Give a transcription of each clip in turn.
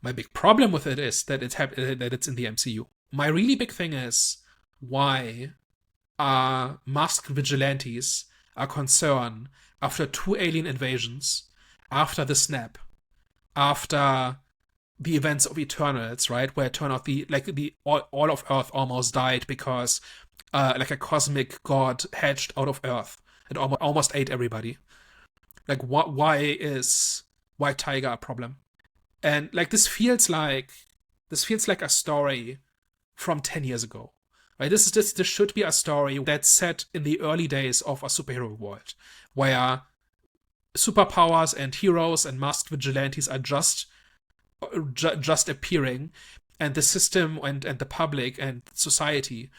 My big problem with it is that that it's in the MCU. My really big thing is why are masked vigilantes a concern after two alien invasions, after the snap, after the events of Eternals, right? Where it turned out all of Earth almost died because like a cosmic god hatched out of Earth and almost ate everybody. Like, why is White Tiger a problem? And like this feels like a story from 10 years ago. Right? This should be a story that's set in the early days of a superhero world, where superpowers and heroes and masked vigilantes are just appearing, and the system and the public and society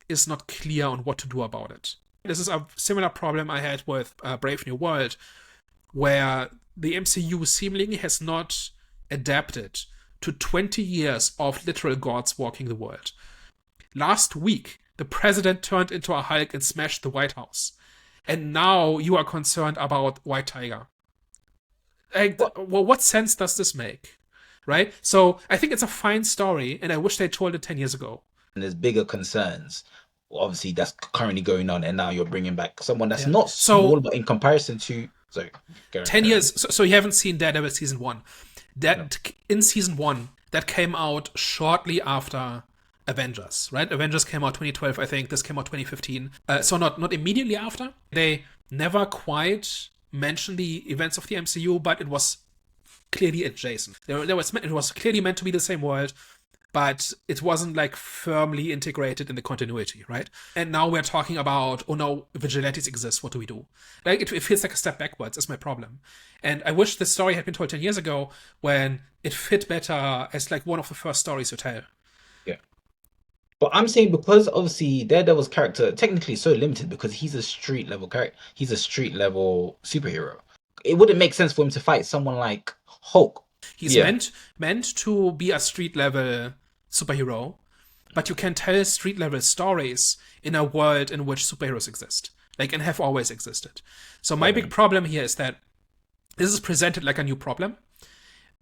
is not clear on what to do about it. This is a similar problem I had with Brave New World, where the MCU seemingly has not adapted to 20 years of literal gods walking the world. Last week, the president turned into a Hulk and smashed the White House. And now you are concerned about White Tiger. Like, well, what sense does this make? Right? So I think it's a fine story, and I wish they told it 10 years ago. And there's bigger concerns, obviously, that's currently going on, and now you're bringing back someone that's Yeah. not So small, but in comparison to, sorry, 10 years. So you haven't seen Daredevil season 1. no. In season 1, that came out shortly after Avengers, right? Avengers came out 2012, I think. This came out 2015. So not immediately after. They never quite mentioned the events of the MCU, but it was clearly adjacent. It was clearly meant to be the same world, but it wasn't like firmly integrated in the continuity, right? And now we're talking about, oh no, vigilantes exist. What do we do? Like, it feels like a step backwards. Is my problem. And I wish this story had been told 10 years ago, when it fit better as like one of the first stories you tell. Yeah. But I'm saying, because obviously Daredevil's character technically is so limited, because he's a street level character, he's a street level superhero. It wouldn't make sense for him to fight someone like Hulk. He's Yeah. meant to be a street level superhero, but you can tell street level stories in a world in which superheroes exist, like, and have always existed. So my big problem here is that this is presented like a new problem,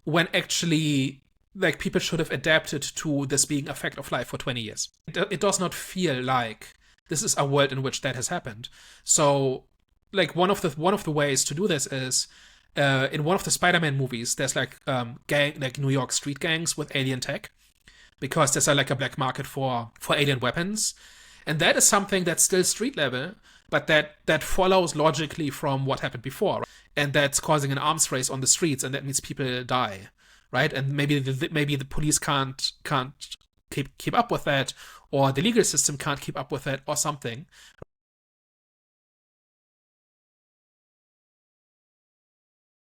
when actually, like, people should have adapted to this being a fact of life for 20 years. It does not feel like this is a world in which that has happened. So, like, one of the ways to do this is, in one of the Spider-Man movies, there's like New York street gangs with alien tech, because there's like a black market for alien weapons, and that is something that's still street level, but that follows logically from what happened before, right? And that's causing an arms race on the streets, and that means people die, right? And maybe the police can't keep up with that, or the legal system can't keep up with that, or something.